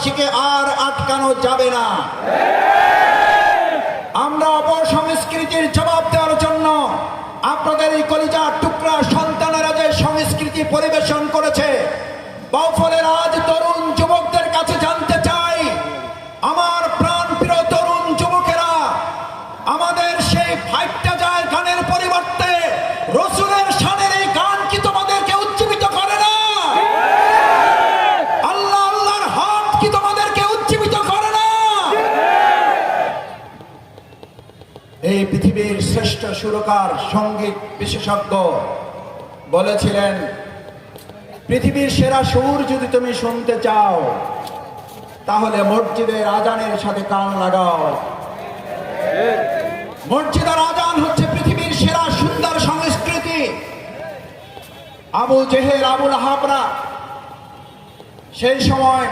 দেশকে আর আটকানো যাবে না। আমরা অপসংস্কৃতির জবাব দেওয়ার জন্য আপনাদের এই কলিজার টুকরা সন্তানেরা যে সংস্কৃতি পরিবেশন করেছে, বাউফলের আজ তরুণ যুবকদের কাছে জানতে চাই, আমার প্রাণপ্রিয় তরুণ যুবকেরা, আমাদের সেই ফাইটটা যায় গানের পরিবর্তে রসুলের শানের এই গান কি তোমাদেরকে উজ্জীবিত করে না? আল্লাহ আল্লাহর হাত কি তোমাদেরকে উজ্জীবিত করে না? এই পৃথিবীর শ্রেষ্ঠ সুরকার সঙ্গীত বিশেষজ্ঞ বলেছিলেন, পৃথিবীর সেরা সুর যদি তুমি শুনতে চাও তাহলে মসজিদের আজানের সাথে কান লাগাও। মসজিদের আজান হচ্ছে পৃথিবীর সেরা সুন্দর সংস্কৃতি। আবু জেহেল, আবুল আহাবরা সেই সময়